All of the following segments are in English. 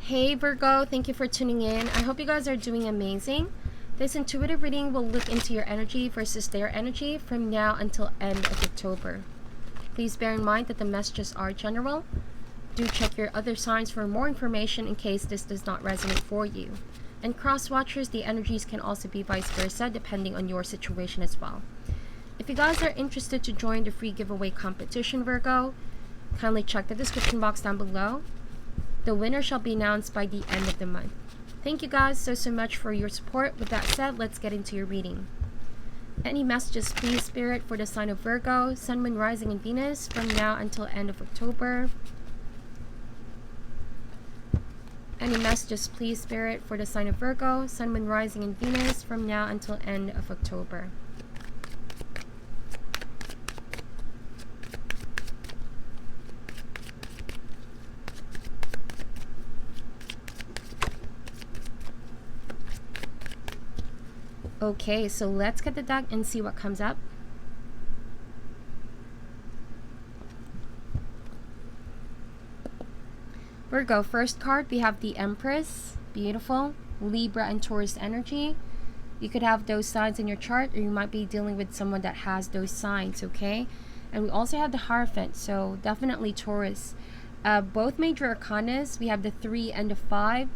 Hey Virgo, thank you for tuning in. I hope you guys are doing amazing. This intuitive reading will look into your energy versus their energy from now until end of October. Please bear in mind that the messages are general. Do check your other signs for more information in case this does not resonate for you. And cross watchers, the energies can also be vice versa depending on your situation as well. If you guys are interested to join the free giveaway competition, Virgo, kindly check the description box down below. The winner shall be announced by the end of the month. Thank you guys so much for your support. With that said, let's get into your reading. Any messages, please, Spirit, for the sign of Virgo, Sun, Moon, Rising, and Venus from now until end of October. Any messages, please, Spirit, for the sign of Virgo, Sun, Moon, Rising, and Venus from now until end of October. Okay, so let's get the deck and see what comes up. Virgo, first card, we have the Empress. Beautiful. Libra and Taurus energy. You could have those signs in your chart, or you might be dealing with someone that has those signs, okay? And we also have the Hierophant, so definitely Taurus. Both major arcanas, we have the 3 and the 5.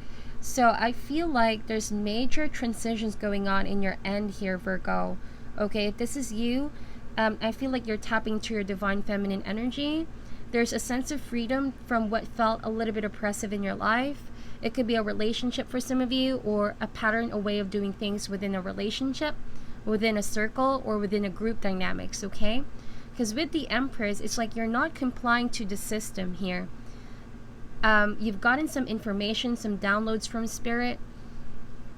So I feel like there's major transitions going on in your end here, Virgo. Okay, if this is you, I feel like you're tapping into your divine feminine energy. There's a sense of freedom from what felt a little bit oppressive in your life. It could be a relationship for some of you, or a pattern, a way of doing things within a relationship, within a circle, or within a group dynamics, okay? Because with the Empress, it's like you're not complying to the system here. You've gotten some information, some downloads from Spirit,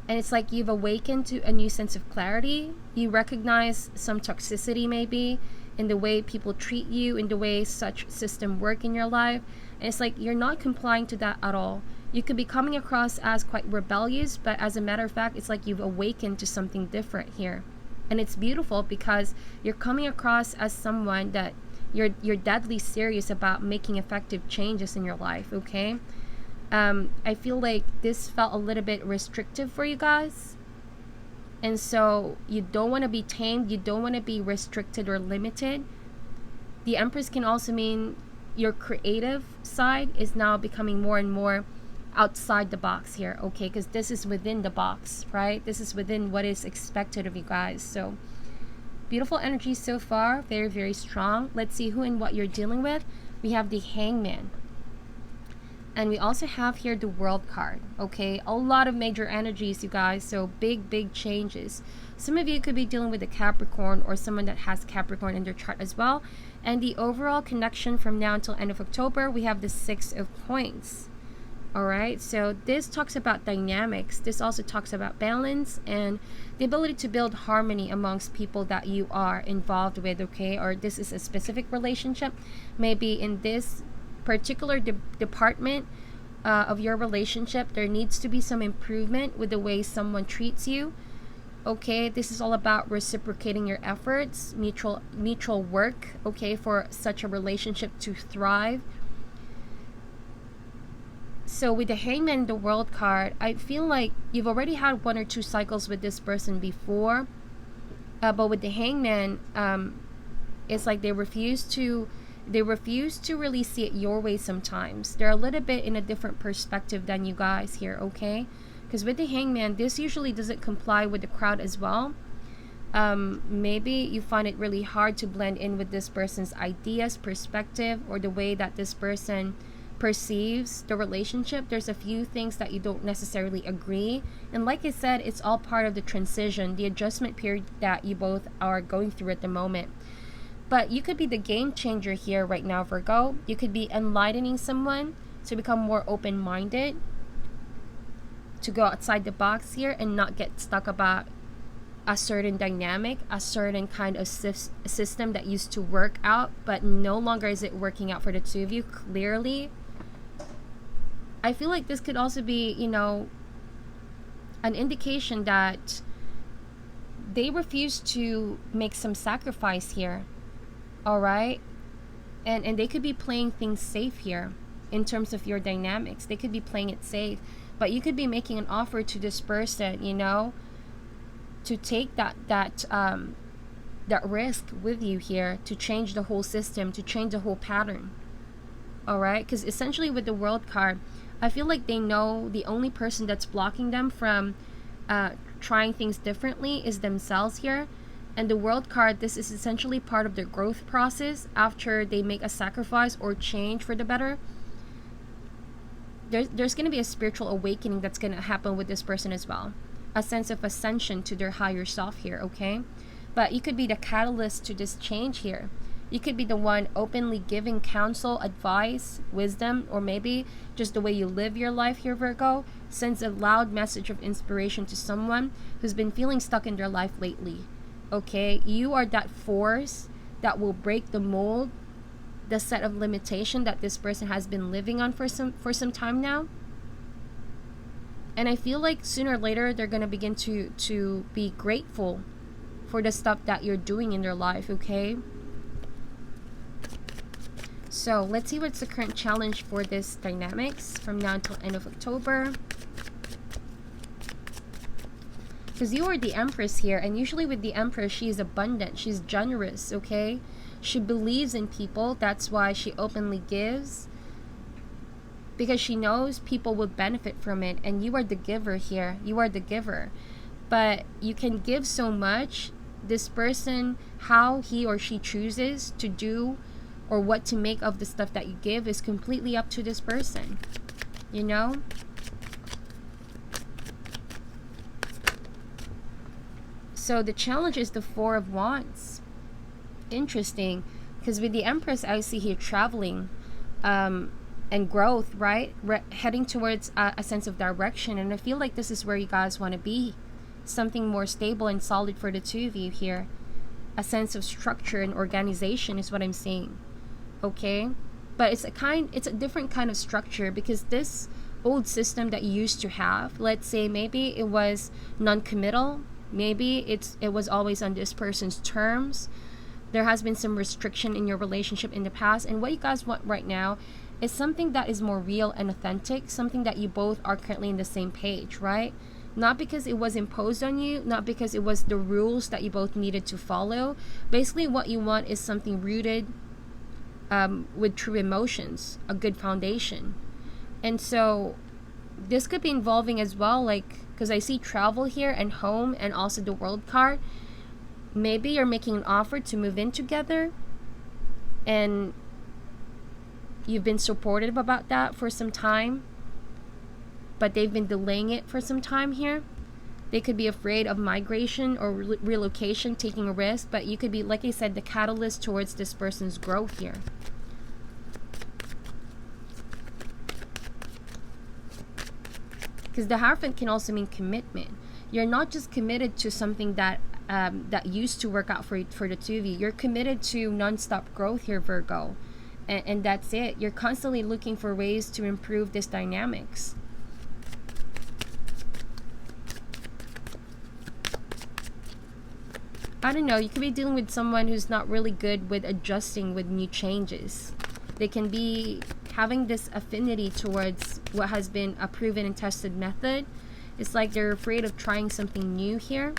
and it's like you've awakened to a new sense of clarity. You recognize some toxicity maybe in the way people treat you, in the way such system work in your life, and it's like you're not complying to that at all. You could be coming across as quite rebellious, but as a matter of fact, it's like you've awakened to something different here. And it's beautiful because you're coming across as someone that you're deadly serious about making effective changes in your life, okay? I feel like this felt a little bit restrictive for you guys. And so you don't want to be tamed. You don't want to be restricted or limited. The Empress can also mean your creative side is now becoming more and more outside the box here, okay? Because this is within the box, right? This is within what is expected of you guys. So beautiful energy so far, very strong. Let's see who and what you're dealing with. We have the Hangman, and we also have here the World card. Okay, a lot of major energies, you guys, so big changes. Some of you could be dealing with a Capricorn, or someone that has Capricorn in their chart as well. And the overall connection from now until end of October, we have the 6 of Coins. Alright, so this talks about dynamics. This also talks about balance and the ability to build harmony amongst people that you are involved with, okay? Or this is a specific relationship. Maybe in this particular department of your relationship, there needs to be some improvement with the way someone treats you. Okay, this is all about reciprocating your efforts, mutual work, okay, for such a relationship to thrive. So with the Hangman and the World card, I feel like you've already had 1 or 2 cycles with this person before. But with the Hangman, it's like they refuse to really see it your way sometimes. They're a little bit in a different perspective than you guys here, okay? Because with the Hangman, this usually doesn't comply with the crowd as well. Maybe you find it really hard to blend in with this person's ideas, perspective, or the way that this person perceives the relationship. There's a few things that you don't necessarily agree, and like I said, it's all part of the transition, the adjustment period that you both are going through at the moment. But you could be the game changer here right now, Virgo. You could be enlightening someone to become more open-minded, to go outside the box here and not get stuck about a certain dynamic, a certain kind of system that used to work out, but no longer is it working out for the two of you, clearly. I feel like this could also be, you know, an indication that they refuse to make some sacrifice here. All right, and they could be playing things safe here. in terms of your dynamics. They could be playing it safe, but you could be making an offer to this person, you know, to take that risk with you here, to change the whole system, to change the whole pattern. All right, because essentially with the World card, I feel like they know the only person that's blocking them from trying things differently is themselves here. And the World card, this is essentially part of their growth process after they make a sacrifice or change for the better. There's going to be a spiritual awakening that's going to happen with this person as well. A sense of ascension to their higher self here, okay? But you could be the catalyst to this change here. You could be the one openly giving counsel, advice, wisdom, or maybe just the way you live your life here, Virgo, sends a loud message of inspiration to someone who's been feeling stuck in their life lately. Okay, you are that force that will break the mold, the set of limitation that this person has been living on for some time now. And I feel like sooner or later they're going to begin to be grateful for the stuff that you're doing in their life, okay? So let's see what's the current challenge for this dynamics from now until end of October. Because you are the Empress here, and usually with the Empress, she is abundant, she's generous, okay? She believes in people, that's why she openly gives. Because she knows people will benefit from it, and you are the giver here, you are the giver. But you can give so much, this person, how he or she chooses to do or what to make of the stuff that you give is completely up to this person, you know? So the challenge is the Four of Wands. Interesting, because with the Empress, I see here traveling and growth, right? Heading towards a sense of direction. And I feel like this is where you guys want to be. Something more stable and solid for the two of you here. A sense of structure and organization is what I'm seeing. Okay? But it's a different kind of structure, because this old system that you used to have, let's say maybe it was non-committal. Maybe it was always on this person's terms. There has been some restriction in your relationship in the past. And what you guys want right now is something that is more real and authentic. Something that you both are currently in the same page, right? Not because it was imposed on you. Not because it was the rules that you both needed to follow. Basically, what you want is something rooted with true emotions. A good foundation. And so this could be involving as well, like, because I see travel here and home and also the World card. Maybe you're making an offer to move in together and you've been supportive about that for some time, but they've been delaying it for some time here. They could be afraid of migration or relocation, taking a risk, but you could be, like I said, the catalyst towards this person's growth here. Because the Hierophant can also mean commitment. You're not just committed to something that that used to work out for the two of you. You're committed to non-stop growth here, Virgo. And that's it. You're constantly looking for ways to improve this dynamics. I don't know. You could be dealing with someone who's not really good with adjusting with new changes. They can be having this affinity towards what has been a proven and tested method. It's like they're afraid of trying something new here.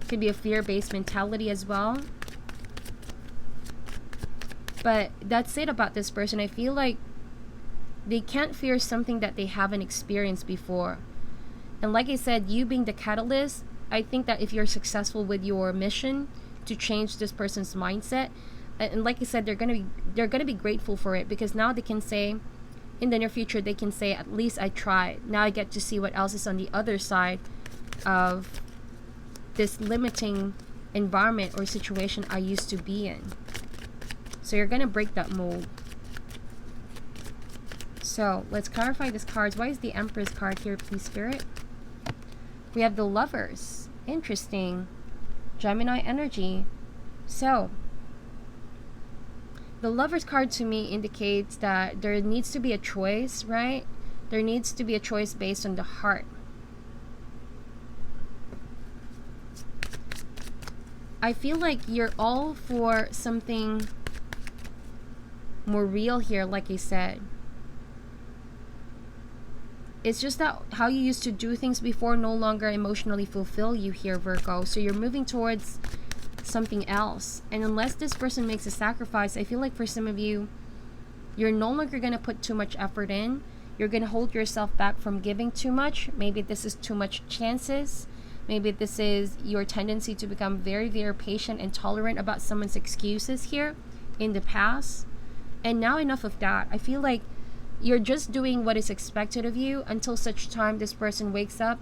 Could be a fear-based mentality as well. But that's it about this person. I feel like they can't fear something that they haven't experienced before. And like I said, you being the catalyst, I think that if you're successful with your mission to change this person's mindset, and like I said, they're gonna be grateful for it, because now they can say, in the near future, they can say, at least I tried. Now I get to see what else is on the other side of this limiting environment or situation I used to be in. So you're gonna break that mold. So let's clarify these cards. Why is the Empress card here, please, Spirit? We have the Lovers. Interesting. Gemini energy. So the Lovers card to me indicates that there needs to be a choice, right? There needs to be a choice based on the heart. I feel like you're all for something more real here, like I said. It's just that how you used to do things before no longer emotionally fulfill you here, Virgo. So you're moving towards something else. And unless this person makes a sacrifice, I feel like for some of you, you're no longer going to put too much effort in. You're going to hold yourself back from giving too much. Maybe this is too much chances. Maybe this is your tendency to become very, very patient and tolerant about someone's excuses here in the past. And now enough of that. I feel like you're just doing what is expected of you until such time this person wakes up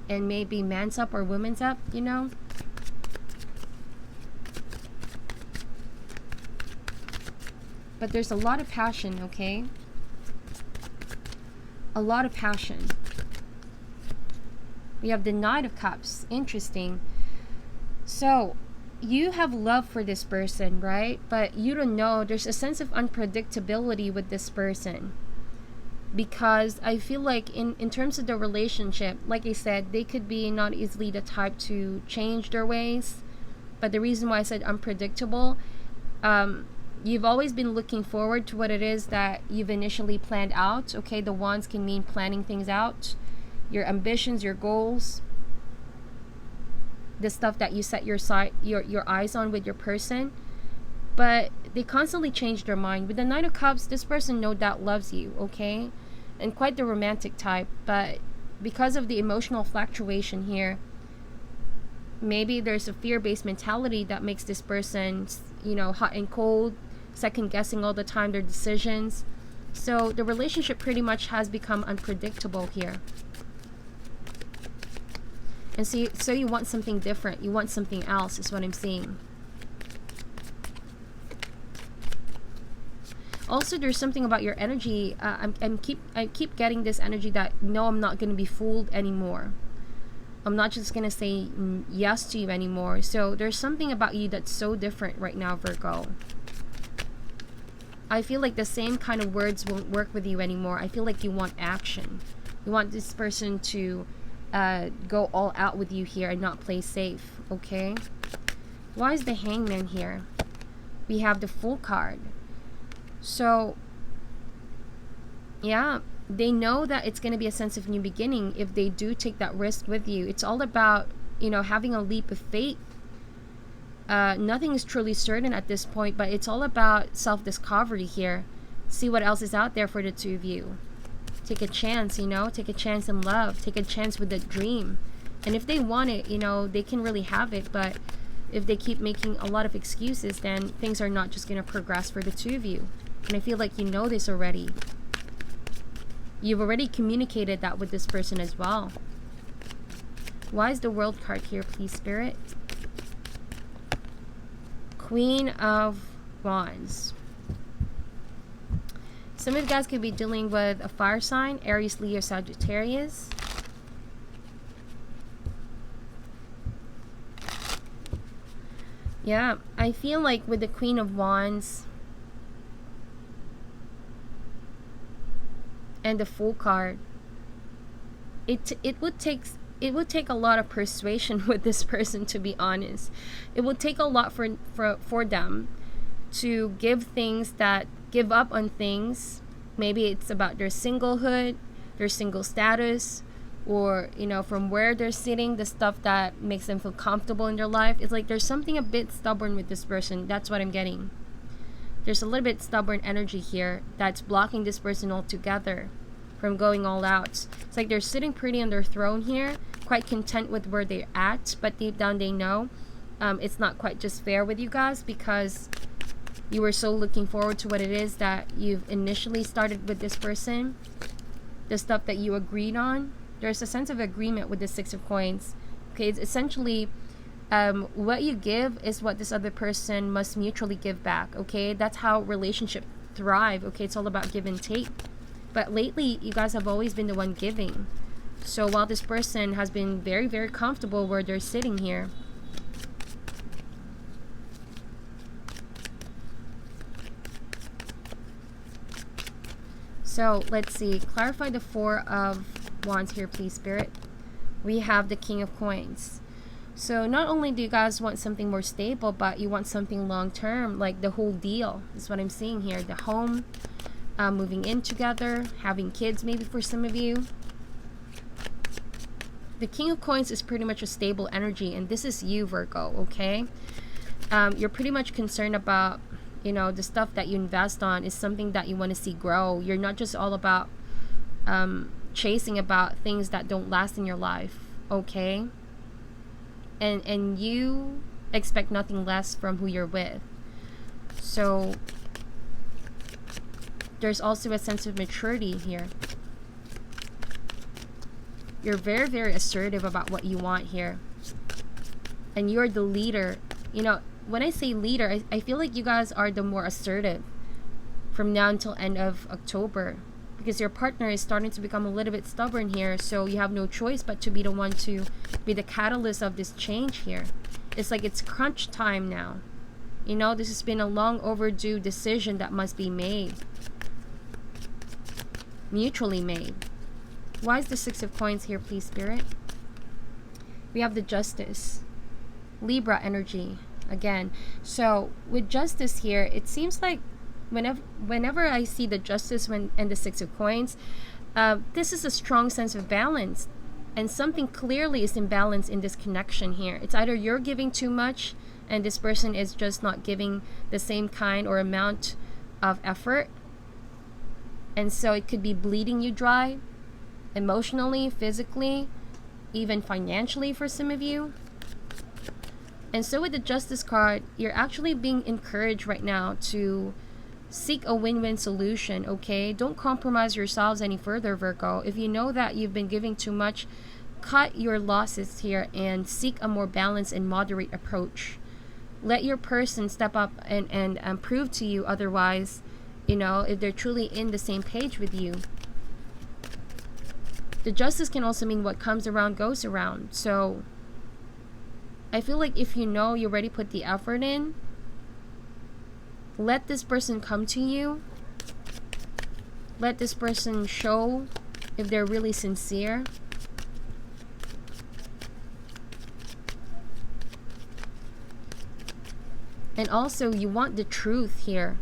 and maybe man's up or woman's up, you know? But there's a lot of passion, okay? A lot of passion. We have the Knight of Cups. Interesting. So, you have love for this person, right? But you don't know. There's a sense of unpredictability with this person. Because I feel like in terms of the relationship, like I said, they could be not easily the type to change their ways. But the reason why I said unpredictable, you've always been looking forward to what it is that you've initially planned out. Okay, the wands can mean planning things out. Your ambitions, your goals, the stuff that you set your eyes on with your person. But they constantly change their mind. With the Knight of Cups, this person no doubt loves you, okay? And quite the romantic type. But because of the emotional fluctuation here, maybe there's a fear-based mentality that makes this person, you know, hot and cold, second-guessing all the time their decisions. So the relationship pretty much has become unpredictable here. And so you want something different. You want something else, is what I'm seeing. Also, there's something about your energy. I keep getting this energy that, no, I'm not going to be fooled anymore. I'm not just going to say yes to you anymore. So there's something about you that's so different right now, Virgo. I feel like the same kind of words won't work with you anymore. I feel like you want action. You want this person to go all out with you here and not play safe, okay? Why is the Hangman here? We have the Fool card. So, yeah, they know that it's going to be a sense of new beginning if they do take that risk with you. It's all about, you know, having a leap of faith. Nothing is truly certain at this point, but it's all about self-discovery here. See what else is out there for the two of you. Take a chance, you know, take a chance in love, take a chance with a dream. And if they want it, you know, they can really have it. But if they keep making a lot of excuses, then things are not just going to progress for the two of you. And I feel like you know this already. You've already communicated that with this person as well. Why is the World card here, please, Spirit? Queen of Wands. Some of you guys could be dealing with a fire sign, Aries, Leo, Sagittarius. Yeah, I feel like with the Queen of Wands and the Fool card, it would take a lot of persuasion with this person, to be honest. It would take a lot for them to give up on things. Maybe it's about their singlehood, their single status, or, you know, from where they're sitting, the stuff that makes them feel comfortable in their life. It's like there's something a bit stubborn with this person. That's what I'm getting. There's a little bit stubborn energy here that's blocking this person altogether from going all out. It's like they're sitting pretty on their throne here, quite content with where they're at, but deep down they know it's not quite just fair with you guys, because you were so looking forward to what it is that you've initially started with this person, the stuff that you agreed on. There's a sense of agreement with the Six of Coins. Okay, it's essentially what you give is what this other person must mutually give back. Okay, that's how relationships thrive. Okay, it's all about give and take. But lately, you guys have always been the one giving. So while this person has been very, very comfortable where they're sitting here, so let's see, clarify the Four of Wands here, please, Spirit. We have the King of Coins. So not only do you guys want something more stable, but you want something long-term, like the whole deal is what I'm seeing here. The home, moving in together, having kids maybe for some of you. The King of Coins is pretty much a stable energy, and this is you, Virgo, okay? You're pretty much concerned about, you know, the stuff that you invest on is something that you want to see grow. You're not just all about chasing about things that don't last in your life, okay? And you expect nothing less from who you're with. So there's also a sense of maturity here. You're very, very assertive about what you want here. And you're the leader. You know, when I say leader, I feel like you guys are the more assertive from now until end of October. Because your partner is starting to become a little bit stubborn here. So you have no choice but to be the one to be the catalyst of this change here. It's like it's crunch time now. You know, this has been a long overdue decision that must be made. Mutually made. Why is the Six of Coins here, please, Spirit? We have the Justice. Libra energy, again. So, with Justice here, it seems like whenever I see the Justice and the Six of Coins, this is a strong sense of balance. And something clearly is imbalanced in this connection here. It's either you're giving too much and this person is just not giving the same kind or amount of effort. And so it could be bleeding you dry. Emotionally, physically, even financially for some of you. And so with the Justice card, you're actually being encouraged right now to seek a win-win solution, okay? Don't compromise yourselves any further, Virgo. If you know that you've been giving too much, cut your losses here and seek a more balanced and moderate approach. Let your person step up and prove to you otherwise, you know, if they're truly in the same page with you. The Justice can also mean what comes around goes around. So I feel like if you know you already put the effort in, let this person come to you. Let this person show if they're really sincere. And also, you want the truth here.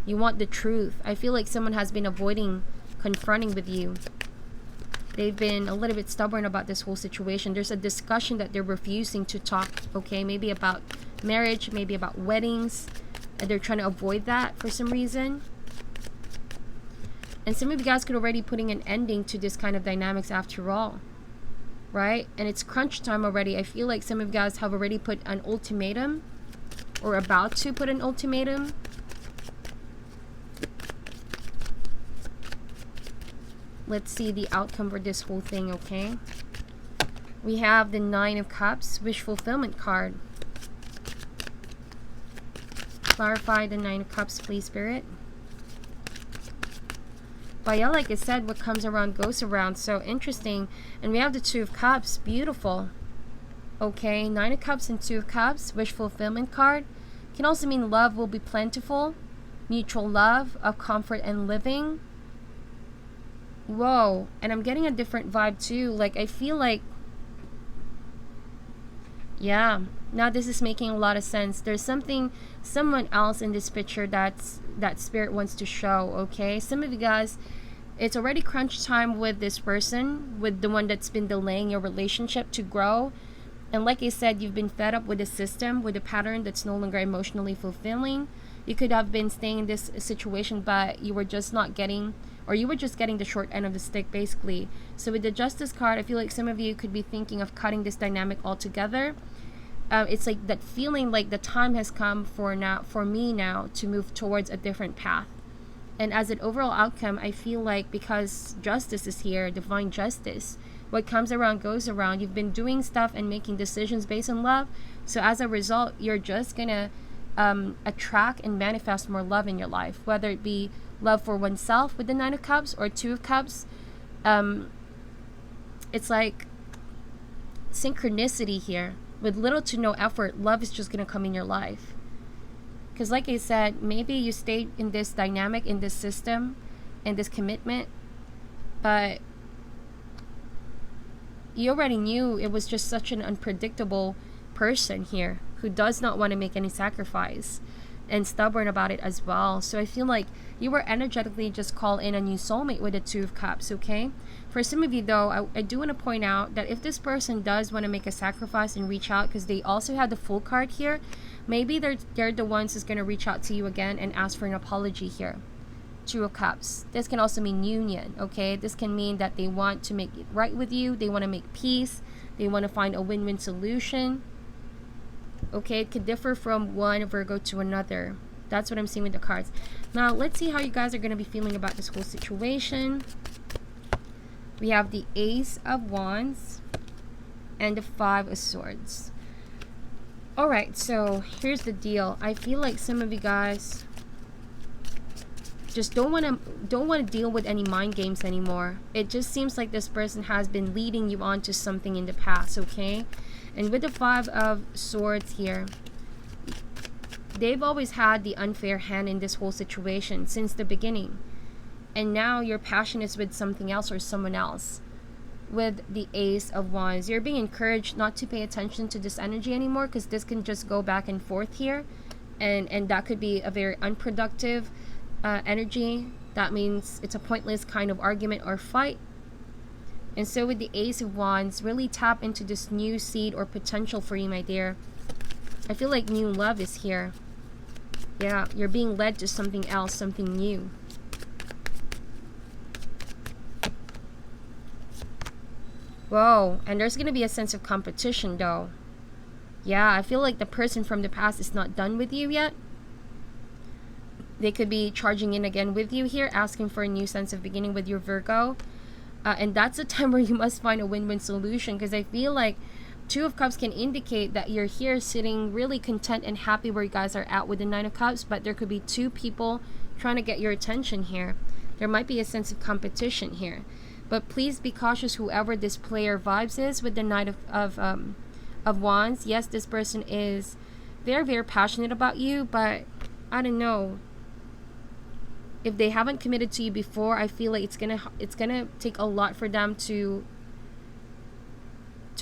You want the truth. I feel like someone has been avoiding confronting with you. They've been a little bit stubborn about this whole situation. There's a discussion that they're refusing to talk, okay? Maybe about marriage, maybe about weddings. And they're trying to avoid that for some reason. And some of you guys could already putting an ending to this kind of dynamics after all. Right? And it's crunch time already. I feel like some of you guys have already put an ultimatum. Or about to put an ultimatum. Let's see the outcome for this whole thing, okay? We have the Nine of Cups, Wish Fulfillment card. Clarify the Nine of Cups, please, Spirit. But yeah, like I said, what comes around goes around. So interesting. And we have the Two of Cups. Beautiful. Okay, Nine of Cups and Two of Cups, Wish Fulfillment card. Can also mean love will be plentiful. Mutual love of comfort and living. Whoa, and I'm getting a different vibe too. Like, I feel like, yeah, now this is making a lot of sense. There's someone else in this picture that Spirit wants to show, okay? Some of you guys, it's already crunch time with this person, with the one that's been delaying your relationship to grow. And like I said, you've been fed up with the system, with a pattern that's no longer emotionally fulfilling. You could have been staying in this situation, but you were just not getting, or you were just getting the short end of the stick, basically. So with the Justice card, I feel like some of you could be thinking of cutting this dynamic altogether. It's like that feeling like the time has come for me now to move towards a different path. And as an overall outcome, I feel like because justice is here, divine justice, what comes around goes around. You've been doing stuff and making decisions based on love. So as a result, you're just gonna attract and manifest more love in your life, whether it be love for oneself with the Nine of Cups or Two of Cups. It's like synchronicity here. With little to no effort, love is just gonna come in your life. Because like I said, maybe you stayed in this dynamic, in this system, in this commitment, but you already knew it was just such an unpredictable person here who does not want to make any sacrifice and stubborn about it as well. So I feel like you were energetically just called in a new soulmate with the Two of Cups, okay? For some of you though, I do want to point out that if this person does want to make a sacrifice and reach out, because they also have the Fool card here, maybe they're the ones who's going to reach out to you again and ask for an apology here. Two of Cups. This can also mean union, okay? This can mean that they want to make it right with you. They want to make peace. They want to find a win-win solution. Okay, it could differ from one Virgo to another. That's what I'm seeing with the cards. Now, let's see how you guys are going to be feeling about this whole situation. We have the Ace of Wands and the Five of Swords. Alright, so here's the deal. I feel like some of you guys just don't want to deal with any mind games anymore. It just seems like this person has been leading you on to something in the past, okay? And with the Five of Swords here, they've always had the unfair hand in this whole situation since the beginning. And now your passion is with something else or someone else. With the Ace of Wands, you're being encouraged not to pay attention to this energy anymore, because this can just go back and forth here. And that could be a very unproductive energy. That means it's a pointless kind of argument or fight. And so with the Ace of Wands, really tap into this new seed or potential for you, my dear. I feel like new love is here. Yeah, you're being led to something else, something new. Whoa, and there's going to be a sense of competition though. Yeah, I feel like the person from the past is not done with you yet. They could be charging in again with you here, asking for a new sense of beginning with your Virgo. And that's a time where you must find a win-win solution, because I feel like Two of Cups can indicate that you're here sitting really content and happy where you guys are at with the Nine of Cups, but there could be two people trying to get your attention here. There might be a sense of competition here. But please be cautious whoever this player vibes is with the Knight of Wands. Yes, this person is very, very passionate about you, but I don't know. If they haven't committed to you before, I feel like it's gonna take a lot for them to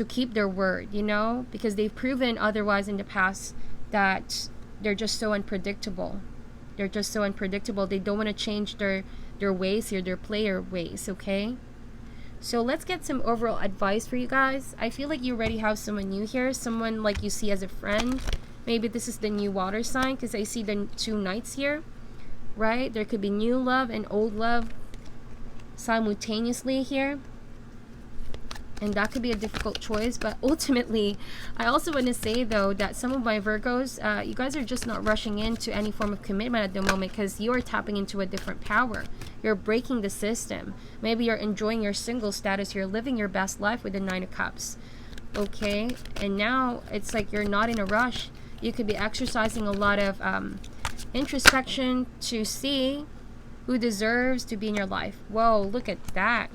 keep their word, you know, because they've proven otherwise in the past that they're just so unpredictable. They're just so unpredictable. They don't want to change their ways here, their player ways, okay? So let's get some overall advice for you guys. I feel like you already have someone new here, someone like you see as a friend. Maybe this is the new water sign, because I see the two knights here. Right? There could be new love and old love simultaneously here. And that could be a difficult choice. But ultimately, I also want to say, though, that some of my Virgos, you guys are just not rushing into any form of commitment at the moment, because you're tapping into a different power. You're breaking the system. Maybe you're enjoying your single status. You're living your best life with the Nine of Cups. Okay? And now it's like you're not in a rush. You could be exercising a lot of introspection to see who deserves to be in your life. Whoa, look at that.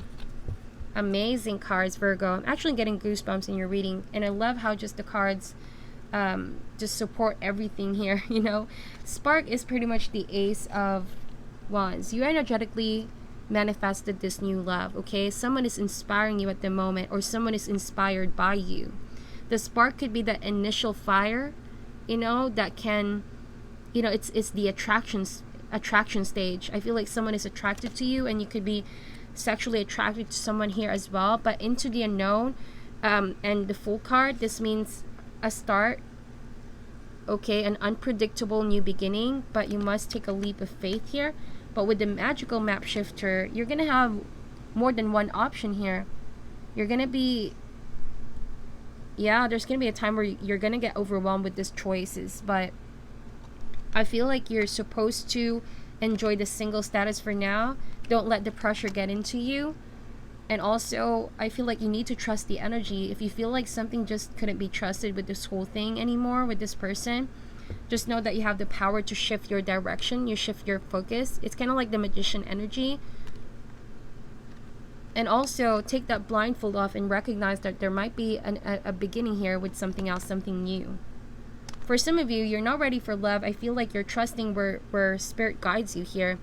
Amazing cards, Virgo. I'm actually getting goosebumps in your reading, and I love how just the cards just support everything here, you know. Spark is pretty much the Ace of Wands. You energetically manifested this new love, okay? Someone is inspiring you at the moment, or someone is inspired by you. The spark could be that initial fire, you know, that can, you know, it's the attraction stage. I feel like someone is attracted to you, and you could be sexually attracted to someone here as well. But into the unknown, and the Fool card, this means a start, okay, an unpredictable new beginning, but you must take a leap of faith here. But with the magical map shifter, you're gonna have more than one option here. You're gonna be, yeah, there's gonna be a time where you're gonna get overwhelmed with these choices, but I feel like you're supposed to enjoy the single status for now. Don't let the pressure get into you. And also, I feel like you need to trust the energy. If you feel like something just couldn't be trusted with this whole thing anymore with this person, just know that you have the power to shift your direction. You shift your focus. It's kind of like the magician energy. And also, take that blindfold off and recognize that there might be a beginning here with something else, something new. For some of you, you're not ready for love. I feel like you're trusting where spirit guides you here.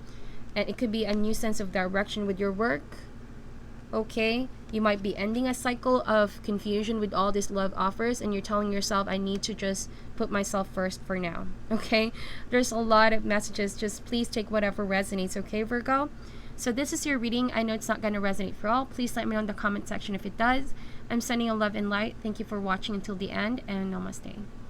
And it could be a new sense of direction with your work. okay? You might be ending a cycle of confusion with all these love offers, and you're telling yourself, I need to just put myself first for now, okay? There's a lot of messages. Just please take whatever resonates, okay, Virgo? So this is your reading. I know it's not going to resonate for all. Please let me know in the comment section if it does. I'm sending you love and light. Thank you for watching until the end, and namaste.